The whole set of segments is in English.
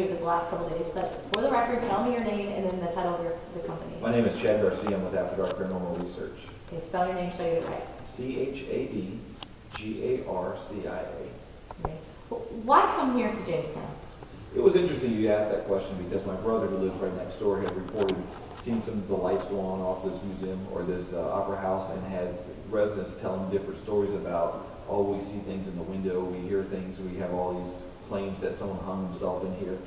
the last couple of days, but for the record, tell me your name and then the title of the company. My name is Chad Garcia. I'm with After Dark Paranormal Research. Okay, spell your name so I get it right. ChadGarcia. Okay. Well, why come here to Jamestown? It was interesting you asked that question because my brother, who lives right next door, had reported seeing some of the lights go on off this museum or this opera house, and had residents telling different stories about, oh, we see things in the window, we hear things, we have all these claims that someone hung himself in here.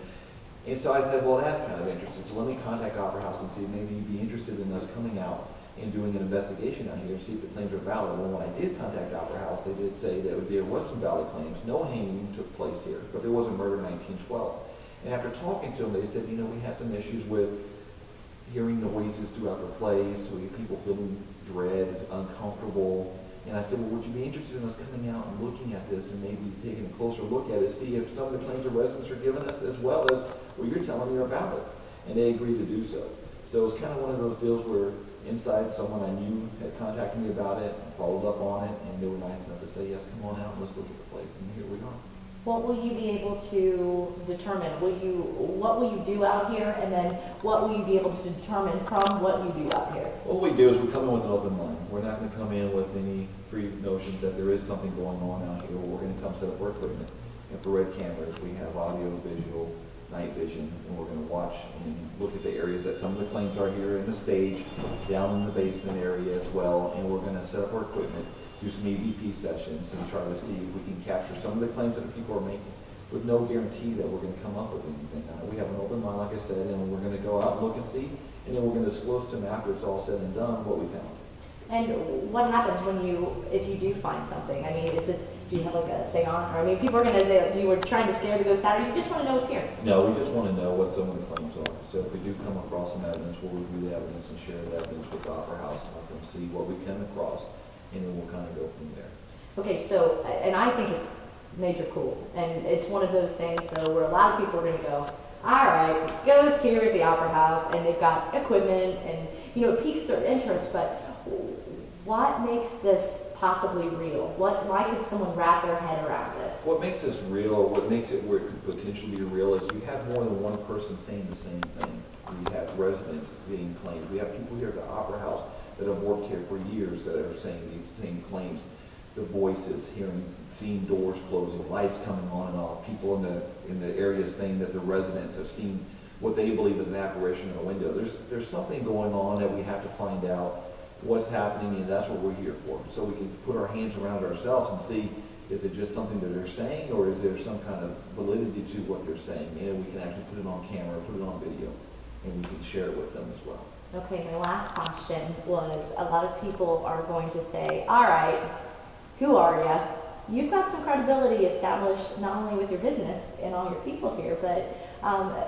And so I said, well, that's kind of interesting. So let me contact Opera House and see if maybe you'd be interested in us coming out and doing an investigation out here and see if the claims are valid. Well, when I did contact Opera House, they did say that there was some valid claims. No hanging took place here, but there was a murder in 1912. And after talking to them, they said, you know, we had some issues with hearing noises throughout the place, so people feeling dread, uncomfortable. And I said, well, would you be interested in us coming out and looking at this and maybe taking a closer look at it, see if some of the claims the residents are giving us as well as what you're telling me are valid? And they agreed to do so. So it was kind of one of those deals where inside someone I knew had contacted me about it, followed up on it, and they were nice enough to say, yes, come on out and let's look at the place. And here we are. What will you be able to determine? What will you do out here, and then what will you be able to determine from what you do out here? What we do is we come in with an open mind. We're not going to come in with any pre-notions that there is something going on out here. We're going to come set up our equipment, infrared cameras. We have audio, visual, night vision, and we're going to watch and look at the areas that some of the claims are here in the stage, down in the basement area as well, and we're going to set up our equipment, do some EVP sessions, and try to see if we can capture some of the claims that people are making, with no guarantee that we're going to come up with anything. We have an open mind, like I said, and we're going to go out and look and see, and then we're going to disclose to them after it's all said and done what we found. And what happens if you do find something? I mean, do you have like a seance? I mean, people are going to say, you were trying to scare the ghost out, or you just want to know what's here? No, we just want to know what some of the claims are. So if we do come across some evidence, we'll review the evidence and share the evidence with the Opera House and let them see what we come across, and then we'll kind of go from there. Okay, so, and I think it's major cool, and it's one of those things though where a lot of people are going to go, all right, ghost here at the Opera House, and they've got equipment, and you know, it piques their interest, but what makes this possibly real? Why could someone wrap their head around this? What makes this real, or what makes it where it could potentially be real, is you have more than one person saying the same thing. We have residents seeing claims. We have people here at the Opera House that have worked here for years that are saying these same claims. The voices, seeing doors closing, lights coming on and off, people in the area saying that the residents have seen what they believe is an apparition in a window. There's something going on that we have to find out what's happening, and that's what we're here for. So we can put our hands around ourselves and see, is it just something that they're saying, or is there some kind of validity to what they're saying? And we can actually put it on camera, put it on video, and we can share it with them as well. Okay, my last question was, a lot of people are going to say, all right, who are you? You've got some credibility established not only with your business and all your people here, but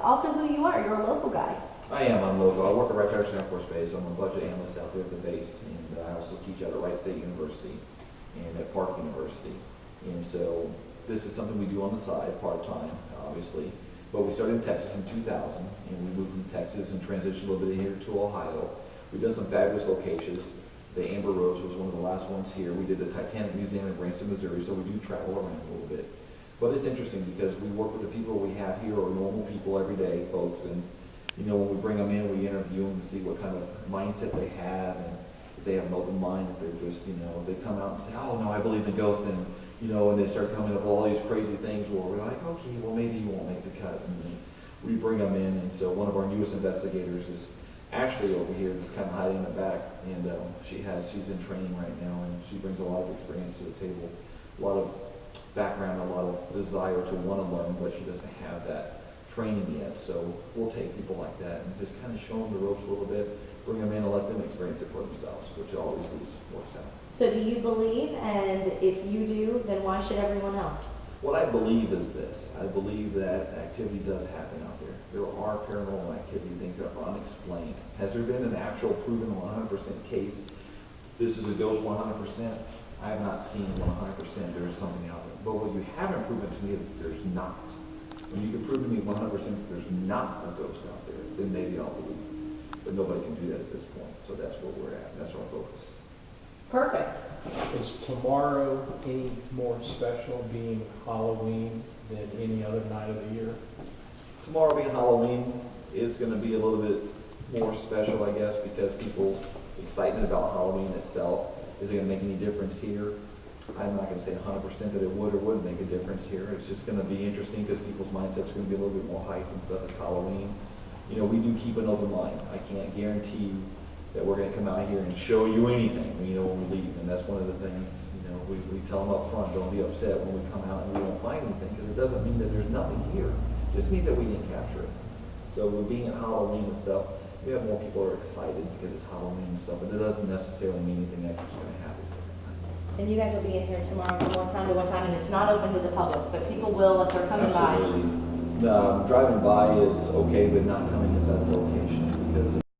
also who you are. You're a local guy. I'm local. I work at Wright Patterson Air Force Base. I'm a budget analyst out there at the base, and I also teach out at Wright State University and at Park University. And so this is something we do on the side, part-time, obviously. But we started in Texas in 2000, and we moved from Texas and transitioned a little bit here to Ohio. We've done some fabulous locations. The Amber Rose was one of the last ones here. We did the Titanic Museum in Branson, Missouri, so we do travel around a little bit. But it's interesting because we work with the people we have here are normal people every day, folks, and you know, when we bring them in, we interview them to see what kind of mindset they have, and if they have an open mind, if they're just, you know, they come out and say, oh, no, I believe in ghosts, and, you know, and they start coming up with all these crazy things where we're like, okay, well, maybe you won't make the cut. And then we bring them in, and so one of our newest investigators is Ashley over here, just kind of hiding in the back, and she's in training right now, and she brings a lot of experience to the table, a lot of background, a lot of desire to want to learn, but she doesn't have that training yet. So we'll take people like that and just kind of show them the ropes a little bit, bring them in and let them experience it for themselves, which always works out. So do you believe, and if you do, then why should everyone else? What I believe is this. I believe that activity does happen out there. There are paranormal activity, things that are unexplained. Has there been an actual proven 100% case? This is a ghost 100%. I have not seen 100% there is something out there. But what you haven't proven to me is there's not. When you can prove to me 100% there's not a ghost out there, then maybe I'll believe it. But nobody can do that at this point. So that's where we're at. That's our focus. Perfect. Is tomorrow any more special, being Halloween, than any other night of the year? Tomorrow being Halloween is going to be a little bit more special, I guess, because people's excitement about Halloween itself. Is it going to make any difference here? I'm not going to say 100% that it would or wouldn't make a difference here. It's just going to be interesting because people's mindsets are going to be a little bit more hyped and stuff. It's Halloween. You know, we do keep an open mind. I can't guarantee you that we're going to come out here and show you anything, you know, when we leave. And that's one of the things, you know, we tell them up front, don't be upset when we come out and we don't find anything, because it doesn't mean that there's nothing here. It just means that we didn't capture it. So with being at Halloween and stuff, we have more people who are excited because it's Halloween and stuff, but it doesn't necessarily mean anything extra is going to happen. And you guys will be in here tomorrow from one time to one time, and it's not open to the public, but people will if they're coming by. Absolutely. Driving by is okay, but not coming inside the location, because